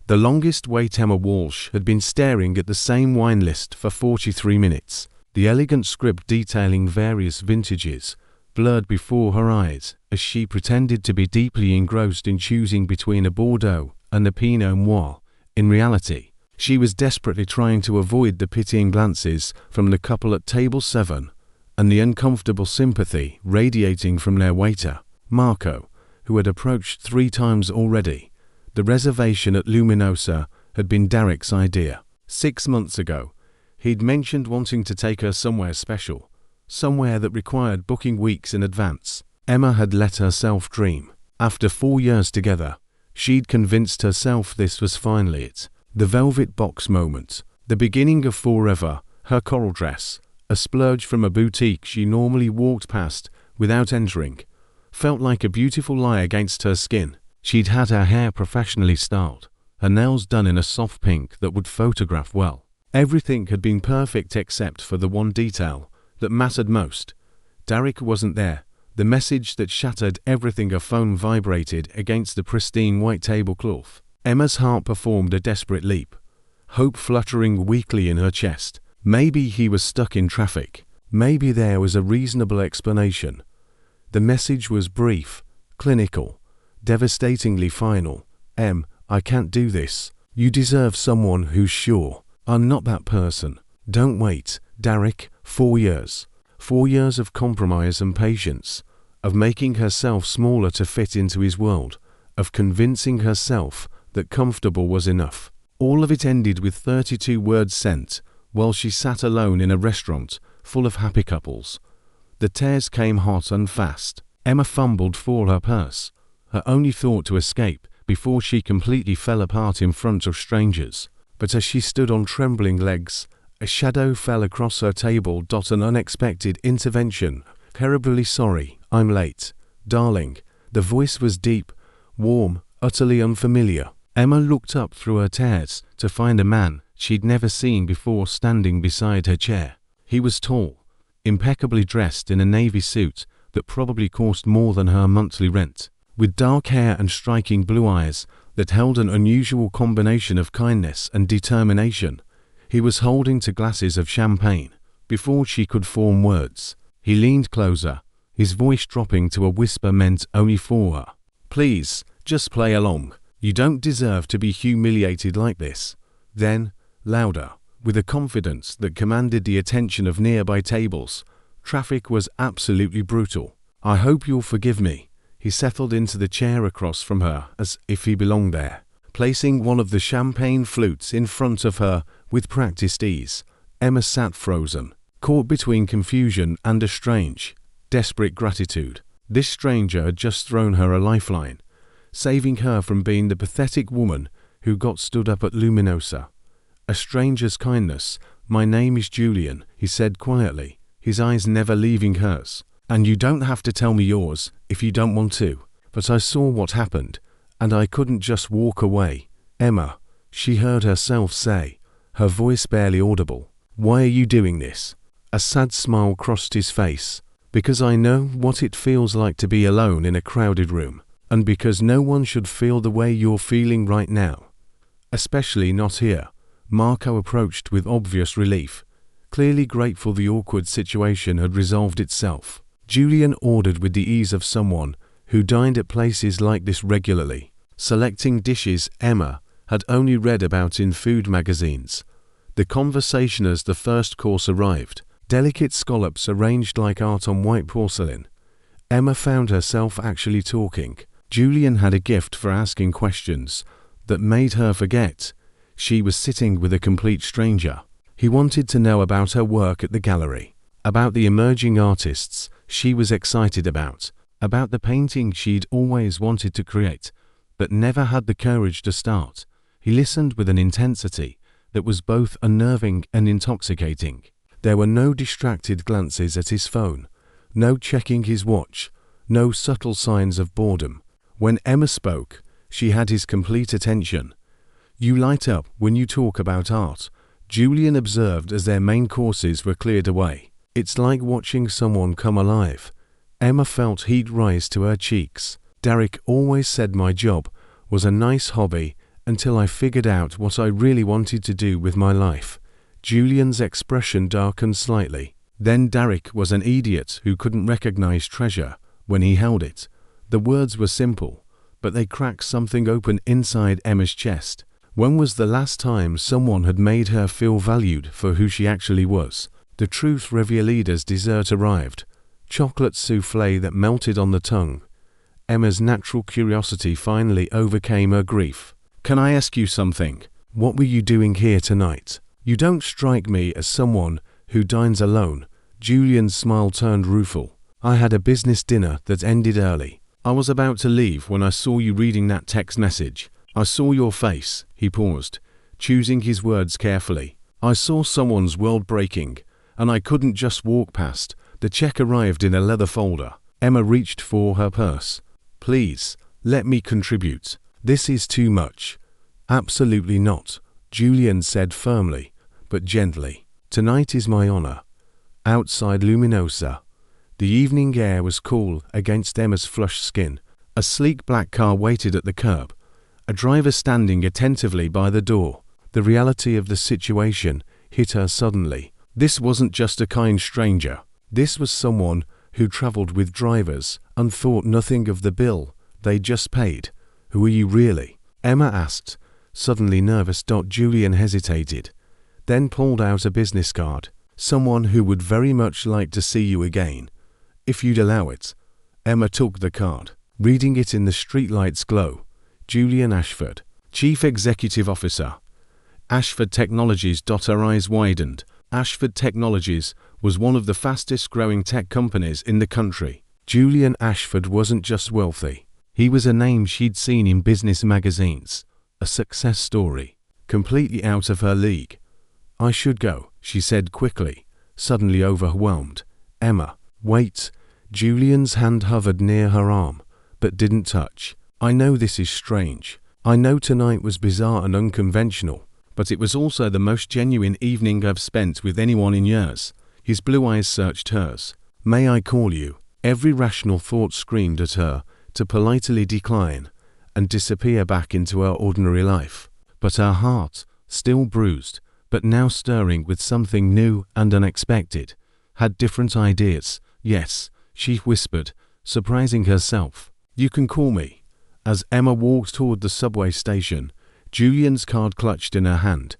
The longest wait. Emma Walsh had been staring at the same wine list for 43 minutes. The elegant script detailing various vintages blurred before her eyes as she pretended to be deeply engrossed in choosing between a Bordeaux and a Pinot Noir. In reality, she was desperately trying to avoid the pitying glances from the couple at table 7 and the uncomfortable sympathy radiating from their waiter, Marco, who had approached 3 times already. The reservation at Luminosa had been Derek's idea. 6 months ago, he'd mentioned wanting to take her somewhere special, somewhere that required booking weeks in advance. Emma had let herself dream. After 4 years together, she'd convinced herself this was finally it. The velvet box moment, the beginning of forever, her coral dress, a splurge from a boutique she normally walked past without entering, felt like a beautiful lie against her skin. She'd had her hair professionally styled, her nails done in a soft pink that would photograph well. Everything had been perfect except for the one detail that mattered most. Derek wasn't there. The message that shattered everything. A phone vibrated against the pristine white tablecloth. Emma's heart performed a desperate leap, hope fluttering weakly in her chest. Maybe he was stuck in traffic. Maybe there was a reasonable explanation. The message was brief, clinical, devastatingly final. I can't do this. You deserve someone who's sure. I'm not that person. Don't wait, Derek. 4 years. 4 years of compromise and patience, of making herself smaller to fit into his world, of convincing herself that comfortable was enough. All of it ended with 32 words sent while she sat alone in a restaurant full of happy couples. The tears came hot and fast. Emma fumbled for her purse, her only thought to escape before she completely fell apart in front of strangers. But as she stood on trembling legs, a shadow fell across her table. An unexpected intervention. Terribly sorry, I'm late. Darling. The voice was deep, warm, utterly unfamiliar. Emma looked up through her tears to find a man she'd never seen before standing beside her chair. He was tall, impeccably dressed in a navy suit that probably cost more than her monthly rent, with dark hair and striking blue eyes that held an unusual combination of kindness and determination. He was holding 2 glasses of champagne. Before she could form words, he leaned closer, his voice dropping to a whisper meant only for her. Please, just play along. You don't deserve to be humiliated like this. Then, louder, with a confidence that commanded the attention of nearby tables. Traffic was absolutely brutal. I hope you'll forgive me. He settled into the chair across from her as if he belonged there, placing one of the champagne flutes in front of her with practiced ease. Emma sat frozen, caught between confusion and a strange, desperate gratitude. This stranger had just thrown her a lifeline, saving her from being the pathetic woman who got stood up at Luminosa. A stranger's kindness. My name is Julian, he said quietly, his eyes never leaving hers. And you don't have to tell me yours if you don't want to. But I saw what happened, and I couldn't just walk away. Emma, she heard herself say, her voice barely audible. Why are you doing this? A sad smile crossed his face. Because I know what it feels like to be alone in a crowded room. And because no one should feel the way you're feeling right now. Especially not here. Marco approached with obvious relief, clearly grateful the awkward situation had resolved itself. Julian ordered with the ease of someone who dined at places like this regularly, selecting dishes Emma had only read about in food magazines. The conversation as the first course arrived, delicate scallops arranged like art on white porcelain. Emma found herself actually talking. Julian had a gift for asking questions that made her forget she was sitting with a complete stranger. He wanted to know about her work at the gallery, about the emerging artists she was excited about the painting she'd always wanted to create, but never had the courage to start. He listened with an intensity that was both unnerving and intoxicating. There were no distracted glances at his phone, no checking his watch, no subtle signs of boredom. When Emma spoke, she had his complete attention. You light up when you talk about art, Julian observed as their main courses were cleared away. It's like watching someone come alive. Emma felt heat rise to her cheeks. Derek always said my job was a nice hobby until I figured out what I really wanted to do with my life." Julian's expression darkened slightly. Then Derek was an idiot who couldn't recognize treasure when he held it. The words were simple, but they cracked something open inside Emma's chest. When was the last time someone had made her feel valued for who she actually was? The truth revealed as dessert arrived. Chocolate souffle that melted on the tongue. Emma's natural curiosity finally overcame her grief. "Can I ask you something? What were you doing here tonight? You don't strike me as someone who dines alone." Julian's smile turned rueful. "I had a business dinner that ended early. I was about to leave when I saw you reading that text message. I saw your face." He paused, choosing his words carefully. "I saw someone's world breaking, and I couldn't just walk past." The check arrived in a leather folder. Emma reached for her purse. "Please, let me contribute. This is too much." "Absolutely not," Julian said firmly, but gently. "Tonight is my honor." Outside Luminosa, the evening air was cool against Emma's flushed skin. A sleek black car waited at the curb, a driver standing attentively by the door. The reality of the situation hit her suddenly. This wasn't just a kind stranger. This was someone who traveled with drivers and thought nothing of the bill they just paid. "Who are you really?" Emma asked, suddenly nervous. Julian hesitated, then pulled out a business card. "Someone who would very much like to see you again, if you'd allow it." Emma took the card, reading it in the streetlight's glow. Julian Ashford, Chief Executive Officer, Ashford Technologies. Her eyes widened. Ashford Technologies was one of the fastest growing tech companies in the country. Julian Ashford wasn't just wealthy. He was a name she'd seen in business magazines, a success story, completely out of her league. "I should go," she said quickly, suddenly overwhelmed. "Emma, wait." Julian's hand hovered near her arm, but didn't touch. "I know this is strange. I know tonight was bizarre and unconventional, but it was also the most genuine evening I've spent with anyone in years." His blue eyes searched hers. "May I call you?" Every rational thought screamed at her to politely decline and disappear back into her ordinary life. But her heart, still bruised, but now stirring with something new and unexpected, had different ideas. "Yes," she whispered, surprising herself. "You can call me." As Emma walked toward the subway station, Julian's card clutched in her hand.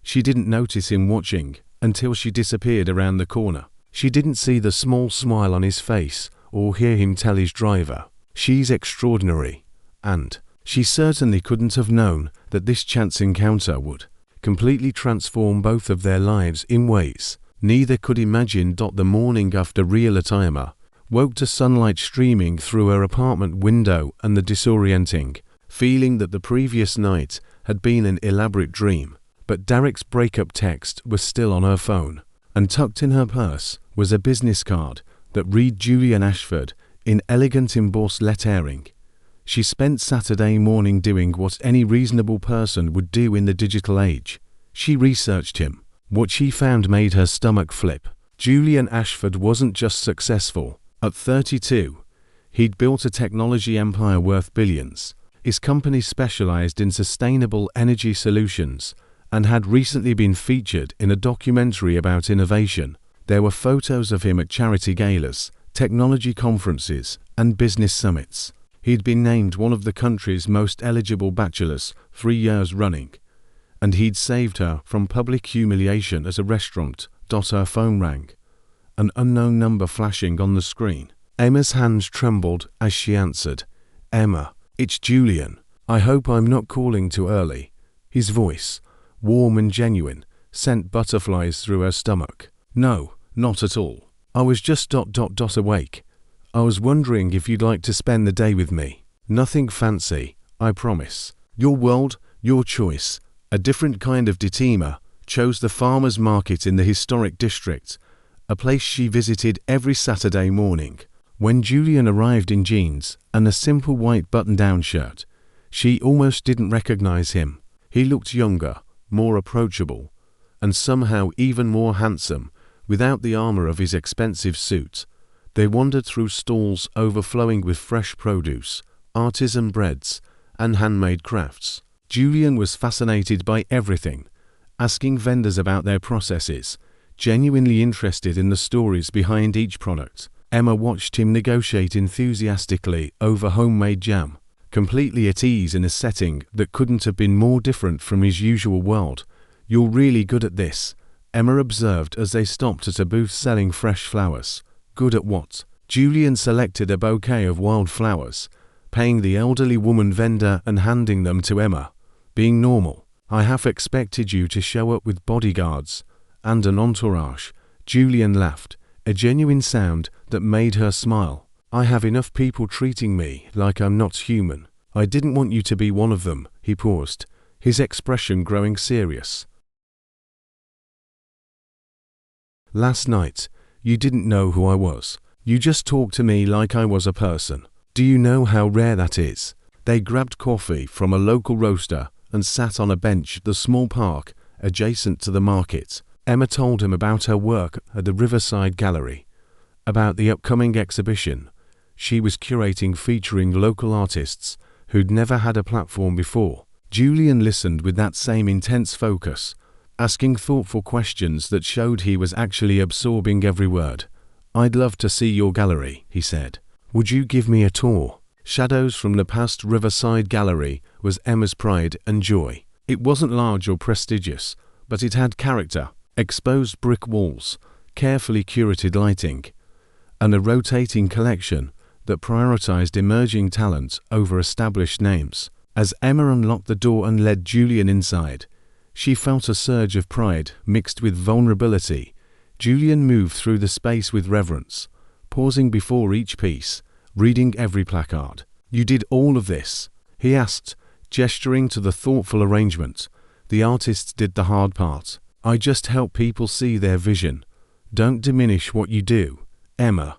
She didn't notice him watching until she disappeared around the corner. She didn't see the small smile on his face or hear him tell his driver, "She's extraordinary." And she certainly couldn't have known that this chance encounter would completely transform both of their lives in ways neither could imagine. The morning after Real Latimer woke to sunlight streaming through her apartment window and the disorienting feeling that the previous night had been an elaborate dream. But Derek's breakup text was still on her phone, and tucked in her purse was a business card that read Julian Ashford in elegant embossed lettering. She spent Saturday morning doing what any reasonable person would do in the digital age. She researched him. What she found made her stomach flip. Julian Ashford wasn't just successful. At 32, he'd built a technology empire worth billions. His company specialized in sustainable energy solutions and had recently been featured in a documentary about innovation. There were photos of him at charity galas, technology conferences, and business summits. He'd been named one of the country's most eligible bachelors 3 years running, and he'd saved her from public humiliation at a restaurant. Her phone rang, an unknown number flashing on the screen. Emma's hands trembled as she answered. "Emma, it's Julian. I hope I'm not calling too early." His voice, warm and genuine, sent butterflies through her stomach. "No, not at all. I was just awake. I was wondering if you'd like to spend the day with me. Nothing fancy, I promise. Your world, your choice." A different kind of Detima chose the farmers' market in the historic district, a place she visited every Saturday morning. When Julian arrived in jeans and a simple white button-down shirt, she almost didn't recognize him. He looked younger, more approachable, and somehow even more handsome without the armor of his expensive suit. They wandered through stalls overflowing with fresh produce, artisan breads, and handmade crafts. Julian was fascinated by everything, asking vendors about their processes, genuinely interested in the stories behind each product. Emma watched him negotiate enthusiastically over homemade jam, completely at ease in a setting that couldn't have been more different from his usual world. "You're really good at this," Emma observed as they stopped at a booth selling fresh flowers. "Good at what?" Julian selected a bouquet of wild flowers, paying the elderly woman vendor and handing them to Emma. "Being normal. I half expected you to show up with bodyguards and an entourage." Julian laughed, a genuine sound that made her smile. "I have enough people treating me like I'm not human. I didn't want you to be one of them." He paused, his expression growing serious. "Last night, you didn't know who I was. You just talked to me like I was a person. Do you know how rare that is?" They grabbed coffee from a local roaster and sat on a bench at the small park adjacent to the market. Emma told him about her work at the Riverside Gallery, about the upcoming exhibition she was curating featuring local artists who'd never had a platform before. Julian listened with that same intense focus, asking thoughtful questions that showed he was actually absorbing every word. "I'd love to see your gallery," he said. "Would you give me a tour?" Shadows from the past Riverside Gallery was Emma's pride and joy. It wasn't large or prestigious, but it had character, exposed brick walls, carefully curated lighting, and a rotating collection that prioritized emerging talent over established names. As Emma unlocked the door and led Julian inside, she felt a surge of pride mixed with vulnerability. Julian moved through the space with reverence, pausing before each piece, reading every placard. "You did all of this?" he asked, gesturing to the thoughtful arrangement. "The artists did the hard part. I just help people see their vision. Don't diminish what you do, Emma.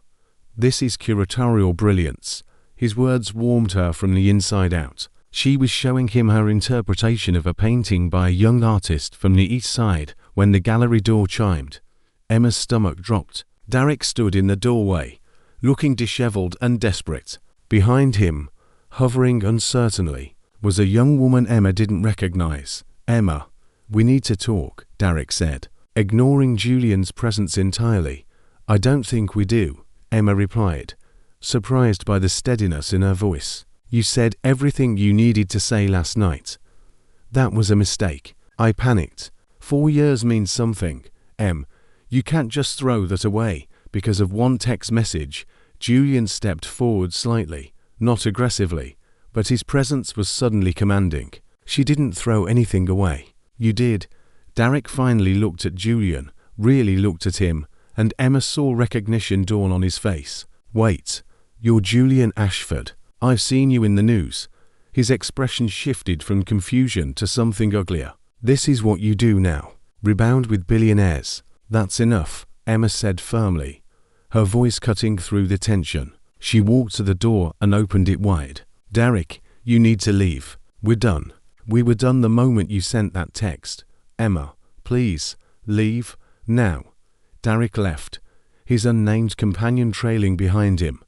This is curatorial brilliance." His words warmed her from the inside out. She was showing him her interpretation of a painting by a young artist from the East Side when the gallery door chimed. Emma's stomach dropped. Derek stood in the doorway, looking disheveled and desperate. Behind him, hovering uncertainly, was a young woman Emma didn't recognize. "Emma, we need to talk," Derek said, ignoring Julian's presence entirely. "I don't think we do," Emma replied, surprised by the steadiness in her voice. "You said everything you needed to say last night." "That was a mistake. I panicked. 4 years means something, Em. You can't just throw that away because of one text message." Julian stepped forward slightly, not aggressively, but his presence was suddenly commanding. "She didn't throw anything away. You did." Derek finally looked at Julian, really looked at him, and Emma saw recognition dawn on his face. "Wait, you're Julian Ashford. I've seen you in the news." His expression shifted from confusion to something uglier. "This is what you do now. Rebound with billionaires." "That's enough," Emma said firmly, her voice cutting through the tension. She walked to the door and opened it wide. "Derek, you need to leave. We're done. We were done the moment you sent that text. Emma, please, leave, now." Derek left, his unnamed companion trailing behind him,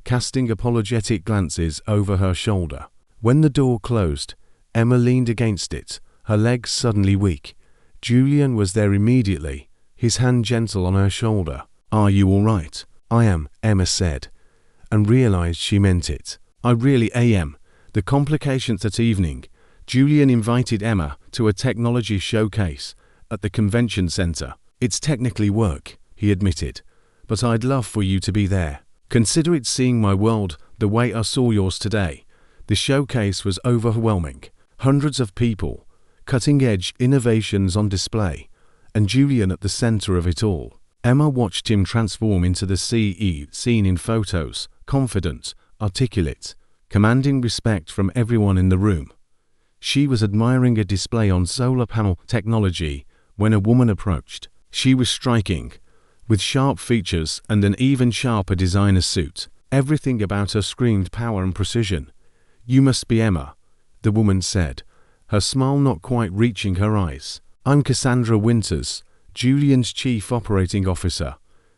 casting apologetic glances over her shoulder. When the door closed, Emma leaned against it, her legs suddenly weak. Julian was there immediately, his hand gentle on her shoulder. "Are you all right?" "I am," Emma said, and realized she meant it. "I really am." The complications that evening, Julian invited Emma to a technology showcase at the convention center. "It's technically work," he admitted, "but I'd love for you to be there. Consider it seeing my world the way I saw yours today." The showcase was overwhelming. Hundreds of people, cutting-edge innovations on display, and Julian at the center of it all. Emma watched him transform into the CE seen in photos, confident, articulate, commanding respect from everyone in the room. She was admiring a display on solar panel technology when a woman approached. She was striking, with sharp features and an even sharper designer suit. Everything about her screamed power and precision. "You must be Emma," the woman said, her smile not quite reaching her eyes. "I'm Cassandra Winters, Julian's chief operating officer."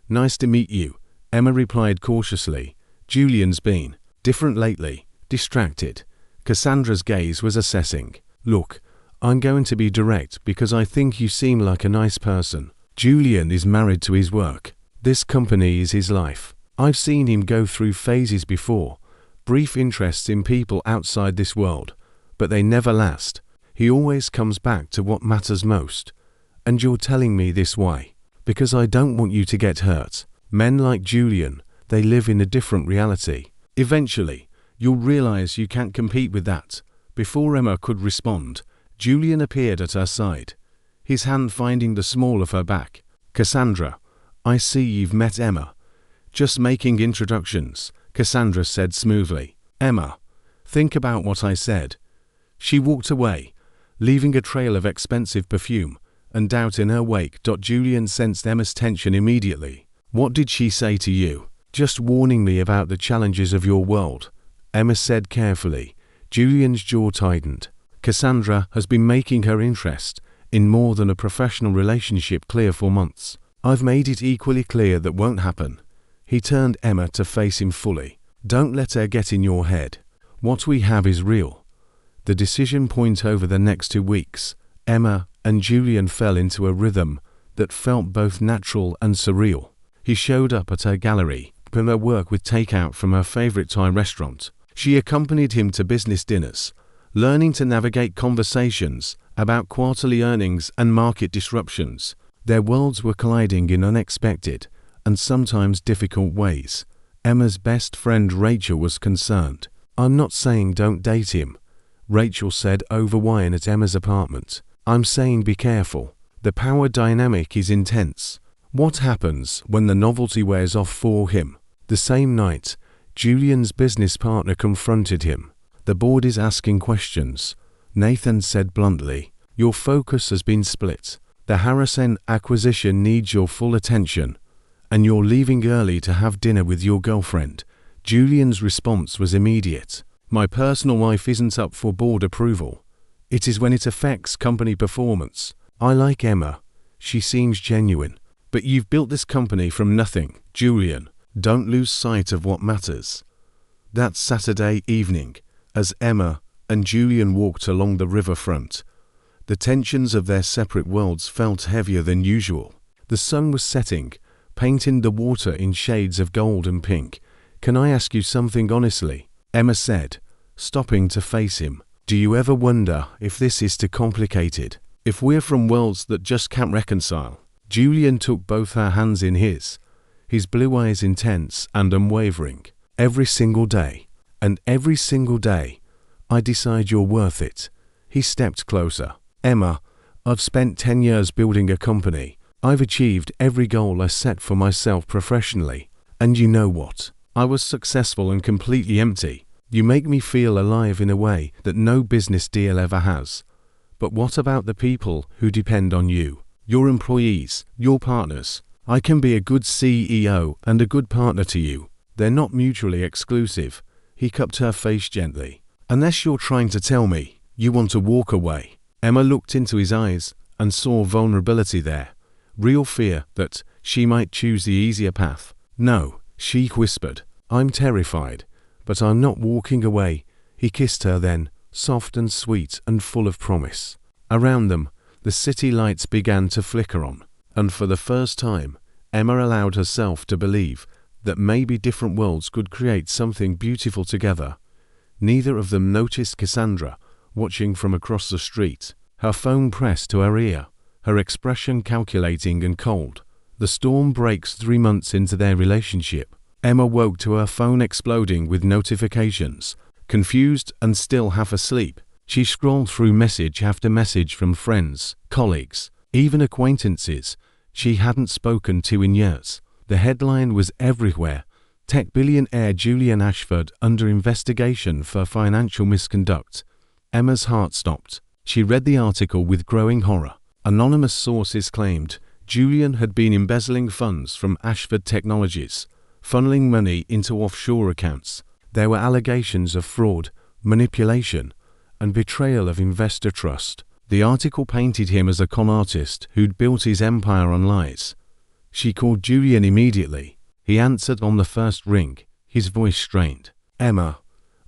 "Nice to meet you," Emma replied cautiously. Julian's been different lately, distracted. Cassandra's gaze was assessing. Look, I'm going to be direct because I think you seem like a nice person. Julian is married to his work. This company is his life. I've seen him go through phases before, brief interests in people outside this world, but they never last. He always comes back to what matters most. And you're telling me this why? Because I don't want you to get hurt. Men like Julian, they live in a different reality. Eventually, you'll realize you can't compete with that. Before Emma could respond, Julian appeared at her side, his hand finding the small of her back. Cassandra, I see you've met Emma. Just making introductions, Cassandra said smoothly. Emma, think about what I said. She walked away, leaving a trail of expensive perfume and doubt in her wake. Julian sensed Emma's tension immediately. What did she say to you? Just warning me about the challenges of your world, Emma said carefully. Julian's jaw tightened. Cassandra has been making her interest in more than a professional relationship clear for months. I've made it equally clear that won't happen. He turned Emma to face him fully. Don't let her get in your head. What we have is real. The decision point over the next 2 weeks, Emma and Julian fell into a rhythm that felt both natural and surreal. He showed up at her gallery, from her work with takeout from her favorite Thai restaurant. She accompanied him to business dinners, learning to navigate conversations about quarterly earnings and market disruptions. Their worlds were colliding in unexpected and sometimes difficult ways. Emma's best friend Rachel was concerned. I'm not saying don't date him, Rachel said over wine at Emma's apartment. I'm saying be careful. The power dynamic is intense. What happens when the novelty wears off for him? The same night, Julian's business partner confronted him. The board is asking questions, Nathan said bluntly. Your focus has been split. The Harrison acquisition needs your full attention, and you're leaving early to have dinner with your girlfriend. Julian's response was immediate. My personal life isn't up for board approval. It is when it affects company performance. I like Emma. She seems genuine. But you've built this company from nothing, Julian. Don't lose sight of what matters. That Saturday evening, as Emma and Julian walked along the riverfront, the tensions of their separate worlds felt heavier than usual. The sun was setting, painting the water in shades of gold and pink. Can I ask you something honestly? Emma said, stopping to face him. Do you ever wonder if this is too complicated? If we're from worlds that just can't reconcile? Julian took both her hands in his blue eyes intense and unwavering. Every single day, and every single day, I decide you're worth it. He stepped closer. Emma, I've spent 10 years building a company. I've achieved every goal I set for myself professionally. And you know what? I was successful and completely empty. You make me feel alive in a way that no business deal ever has. But what about the people who depend on you? Your employees, your partners. I can be a good CEO and a good partner to you. They're not mutually exclusive. He cupped her face gently. Unless you're trying to tell me you want to walk away. Emma looked into his eyes and saw vulnerability there. Real fear that she might choose the easier path. No, she whispered. I'm terrified, but I'm not walking away. He kissed her then, soft and sweet and full of promise. Around them, the city lights began to flicker on, and for the first time, Emma allowed herself to believe that maybe different worlds could create something beautiful together. Neither of them noticed Cassandra, watching from across the street, her phone pressed to her ear, her expression calculating and cold. The storm breaks 3 months into their relationship. Emma woke to her phone exploding with notifications. Confused and still half asleep, she scrolled through message after message from friends, colleagues, even acquaintances she hadn't spoken to in years. The headline was everywhere. Tech billionaire Julian Ashford under investigation for financial misconduct. Emma's heart stopped. She read the article with growing horror. Anonymous sources claimed Julian had been embezzling funds from Ashford Technologies, funneling money into offshore accounts. There were allegations of fraud, manipulation, and betrayal of investor trust. The article painted him as a con artist who'd built his empire on lies. She called Julian immediately. He answered on the first ring, his voice strained. Emma,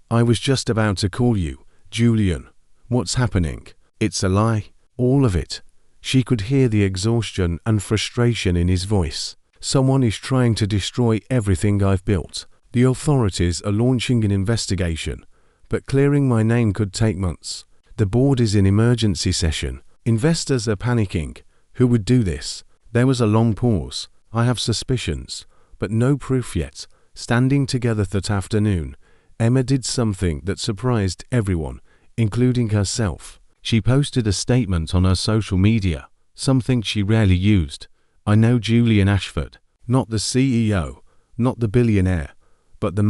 I was just about to call you. Julian, What's happening? It's a lie. All of it. She could hear the exhaustion and frustration in his voice. Someone is trying to destroy everything I've built. The authorities are launching an investigation, but clearing my name could take months. The board is in emergency session. Investors are panicking. Who would do this? There was a long pause. I have suspicions, but no proof yet. Standing together that afternoon, Emma did something that surprised everyone, including herself. She posted a statement on her social media, something she rarely used. I know Julian Ashford, not the CEO, not the billionaire, but the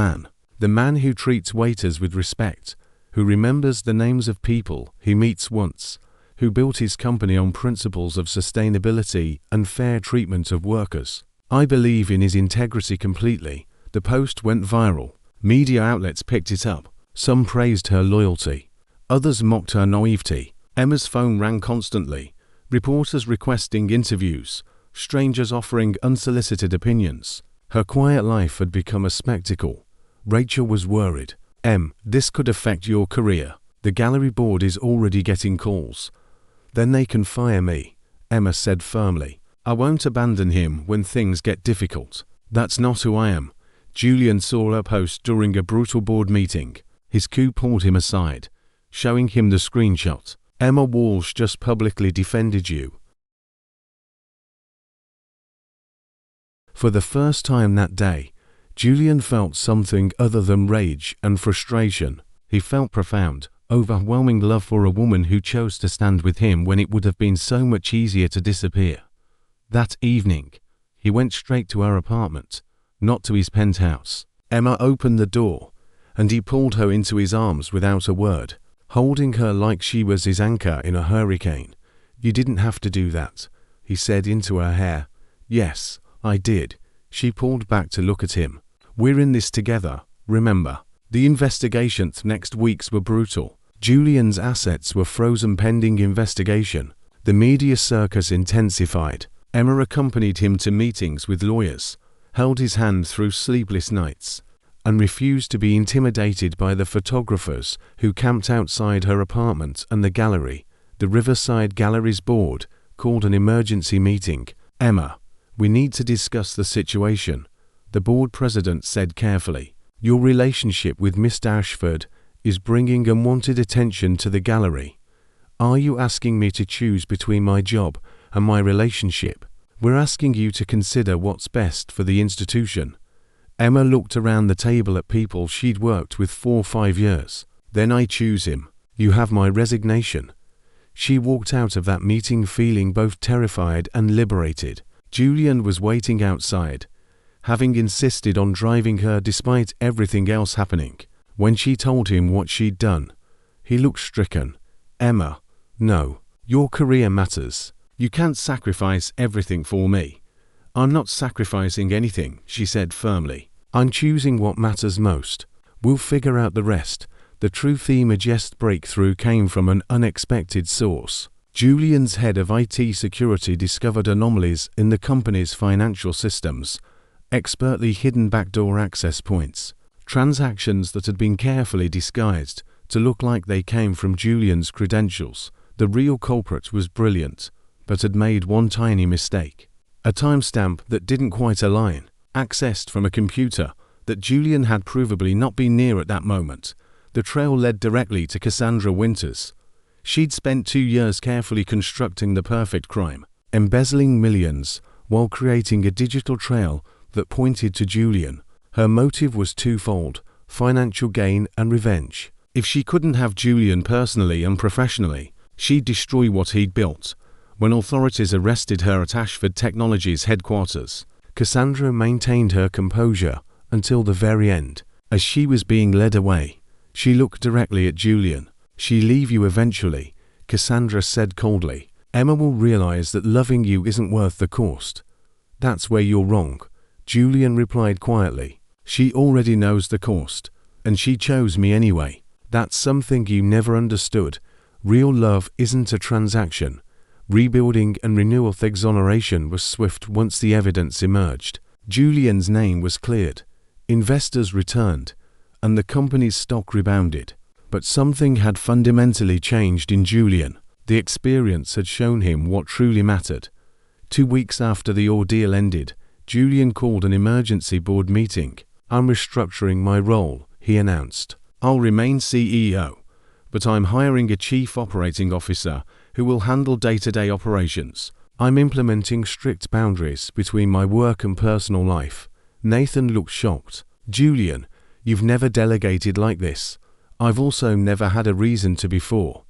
man who treats waiters with respect, who remembers the names of people he meets once, who built his company on principles of sustainability and fair treatment of workers. I believe in his integrity completely. The post went viral. Media outlets picked it up. Some praised her loyalty. Others mocked her naivety. Emma's phone rang constantly. Reporters requesting interviews. Strangers offering unsolicited opinions. Her quiet life had become a spectacle. Rachel was worried. This could affect your career. The gallery board is already getting calls. Then they can fire me, Emma said firmly. I won't abandon him when things get difficult. That's not who I am. Julian saw her post during a brutal board meeting. His coup pulled him aside, showing him the screenshot. Emma Walsh just publicly defended you. For the first time that day, Julian felt something other than rage and frustration. He felt profound, overwhelming love for a woman who chose to stand with him when it would have been so much easier to disappear. That evening, he went straight to her apartment, not to his penthouse. Emma opened the door, and he pulled her into his arms without a word, holding her like she was his anchor in a hurricane. You didn't have to do that, he said into her hair. Yes, I did. She pulled back to look at him. We're in this together, remember. The investigations next weeks were brutal. Julian's assets were frozen pending investigation. The media circus intensified. Emma accompanied him to meetings with lawyers, held his hand through sleepless nights, and refused to be intimidated by the photographers who camped outside her apartment and the gallery. The Riverside Gallery's board called an emergency meeting. Emma, we need to discuss the situation, the board president said carefully. Your relationship with Mr. Ashford is bringing unwanted attention to the gallery. Are you asking me to choose between my job and my relationship? We're asking you to consider what's best for the institution. Emma looked around the table at people she'd worked with for 5 years. Then I choose him. You have my resignation. She walked out of that meeting feeling both terrified and liberated. Julian was waiting outside, having insisted on driving her despite everything else happening. When she told him what she'd done, he looked stricken. Emma, no, your career matters. You can't sacrifice everything for me. I'm not sacrificing anything, she said firmly. I'm choosing what matters most. We'll figure out the rest. The true theme just breakthrough came from an unexpected source. Julian's head of IT security discovered anomalies in the company's financial systems, expertly hidden backdoor access points, transactions that had been carefully disguised to look like they came from Julian's credentials. The real culprit was brilliant, but had made one tiny mistake. A timestamp that didn't quite align, accessed from a computer that Julian had provably not been near at that moment. The trail led directly to Cassandra Winters. She'd spent 2 years carefully constructing the perfect crime, embezzling millions while creating a digital trail that pointed to Julian. Her motive was twofold: financial gain and revenge. If she couldn't have Julian personally and professionally, she'd destroy what he'd built. When authorities arrested her at Ashford Technologies headquarters, Cassandra maintained her composure until the very end. As she was being led away, she looked directly at Julian. She'll leave you eventually, Cassandra said coldly. Emma will realize that loving you isn't worth the cost. That's where you're wrong, Julian replied quietly. She already knows the cost, and she chose me anyway. That's something you never understood. Real love isn't a transaction. Rebuilding and renewal exoneration was swift once the evidence emerged. Julian's name was cleared. Investors returned, and the company's stock rebounded. But something had fundamentally changed in Julian. The experience had shown him what truly mattered. 2 weeks after the ordeal ended, Julian called an emergency board meeting. "I'm restructuring my role," he announced. "I'll remain CEO, but I'm hiring a chief operating officer who will handle day-to-day operations. I'm implementing strict boundaries between my work and personal life." Nathan looked shocked. "Julian, you've never delegated like this. I've also never had a reason to before."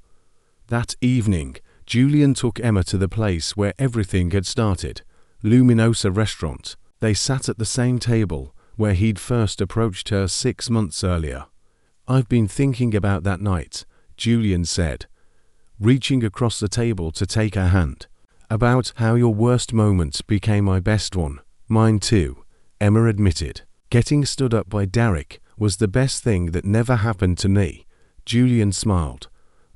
That evening, Julian took Emma to the place where everything had started, Luminosa Restaurant. They sat at the same table where he'd first approached her 6 months earlier. "I've been thinking about that night," Julian said, reaching across the table to take her hand. "About how your worst moment became my best one." "Mine too," Emma admitted. "Getting stood up by Derek was the best thing that never happened to me." Julian smiled,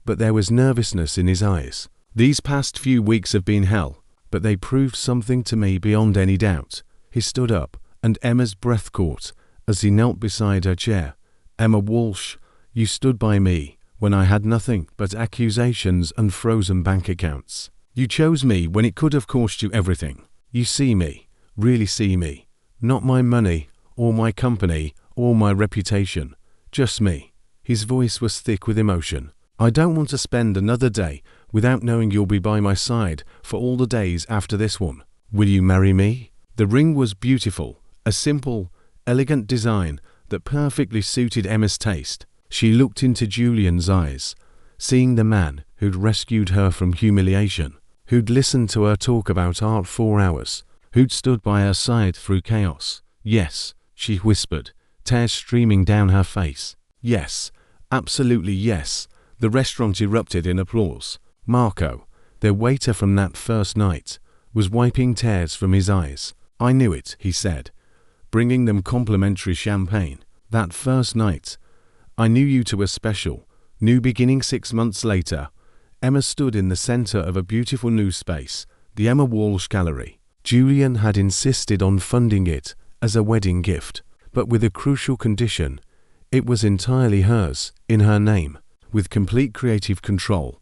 but there was nervousness in his eyes. "These past few weeks have been hell, but they proved something to me beyond any doubt." He stood up, and Emma's breath caught as he knelt beside her chair. "Emma Walsh, you stood by me when I had nothing but accusations and frozen bank accounts. You chose me when it could have cost you everything. You see me, really see me. Not my money, or my company, or my reputation. Just me." His voice was thick with emotion. "I don't want to spend another day without knowing you'll be by my side for all the days after this one. Will you marry me?" The ring was beautiful, a simple, elegant design that perfectly suited Emma's taste. She looked into Julian's eyes, seeing the man who'd rescued her from humiliation, who'd listened to her talk about art for hours, who'd stood by her side through chaos. "Yes," she whispered, tears streaming down her face. "Yes, absolutely yes." The restaurant erupted in applause. Marco, their waiter from that first night, was wiping tears from his eyes. "I knew it," he said, bringing them complimentary champagne. "That first night, I knew you two were special." New beginning 6 months later, Emma stood in the center of a beautiful new space, the Emma Walsh Gallery. Julian had insisted on funding it as a wedding gift, but with a crucial condition: it was entirely hers, in her name, with complete creative control.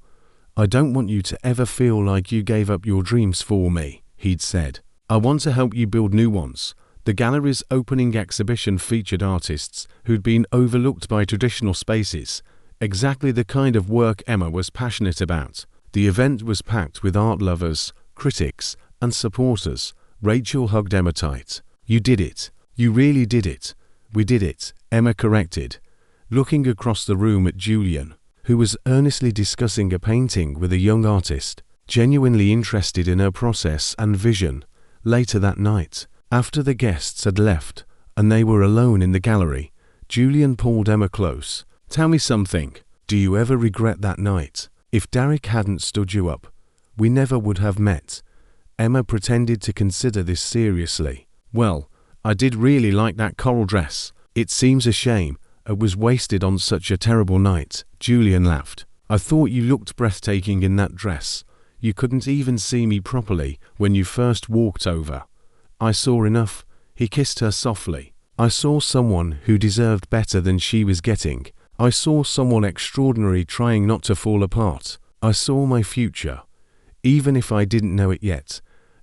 "I don't want you to ever feel like you gave up your dreams for me," he'd said. "I want to help you build new ones." The gallery's opening exhibition featured artists who'd been overlooked by traditional spaces, exactly the kind of work Emma was passionate about. The event was packed with art lovers, critics, and supporters. Rachel hugged Emma tight. "You did it. You really did it." "We did it," Emma corrected, looking across the room at Julian, who was earnestly discussing a painting with a young artist, genuinely interested in her process and vision. Later that night, after the guests had left and they were alone in the gallery, Julian pulled Emma close. "Tell me something. Do you ever regret that night? If Derek hadn't stood you up, we never would have met." Emma pretended to consider this seriously. "Well, I did really like that coral dress. It seems a shame it was wasted on such a terrible night." Julian laughed. "I thought you looked breathtaking in that dress. You couldn't even see me properly when you first walked over." "I saw enough." He kissed her softly. "I saw someone who deserved better than she was getting. I saw someone extraordinary trying not to fall apart. I saw my future, even if I didn't know it yet."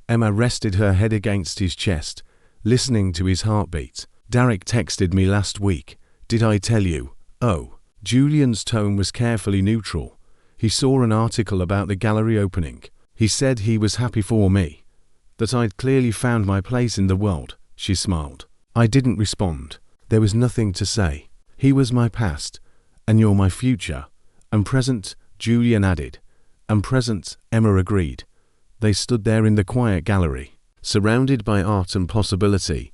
Emma rested her head against his chest, listening to his heartbeat. "Derek texted me last week. Did I tell you?" "Oh." Julian's tone was carefully neutral. He saw an article about the gallery opening. "He said he was happy for me, that I'd clearly found my place in the world." She smiled. "I didn't respond. There was nothing to say. He was my past, and you're my future. And present," Julian added. "And present," Emma agreed. They stood there in the quiet gallery, surrounded by art and possibility,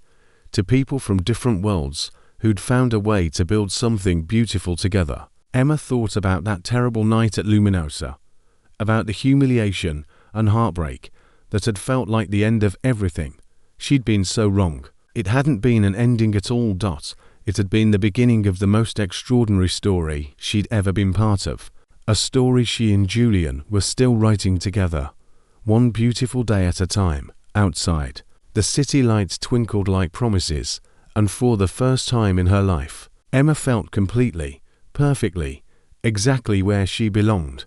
to people from different worlds who'd found a way to build something beautiful together. Emma thought about that terrible night at Luminosa, about the humiliation and heartbreak that had felt like the end of everything. She'd been so wrong. It hadn't been an ending at all. It had been the beginning of the most extraordinary story she'd ever been part of. A story she and Julian were still writing together, one beautiful day at a time. Outside, the city lights twinkled like promises, and for the first time in her life, Emma felt completely, perfectly, exactly where she belonged.